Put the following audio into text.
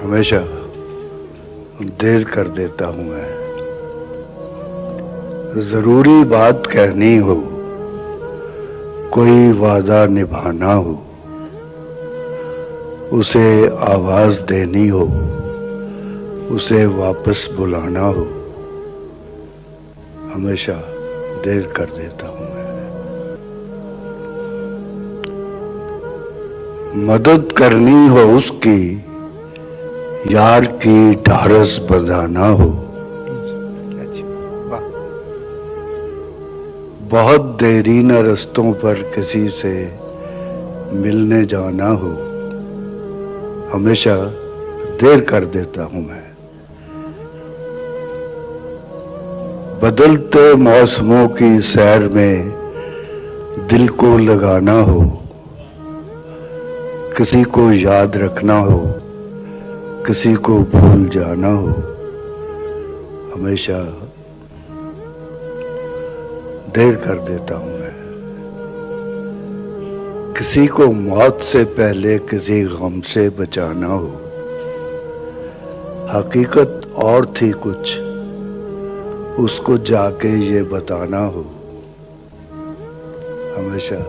हमेशा देर कर देता हूं मैं। जरूरी बात कहनी हो, कोई वादा निभाना हो, उसे आवाज देनी हो, उसे वापस बुलाना हो, हमेशा देर कर देता हूं मैं। मदद करनी हो उसकी, यार की ढारस बंधाना हो, बहुत देरी न रस्तों पर किसी से मिलने जाना हो, हमेशा देर कर देता हूं मैं। बदलते मौसमों की सैर में दिल को लगाना हो, किसी को याद रखना हो, किसी को भूल जाना हो, हमेशा देर कर देता हूं मैं। किसी को मौत से पहले किसी गम से बचाना हो, हकीकत और थी कुछ, उसको जाके ये बताना हो, हमेशा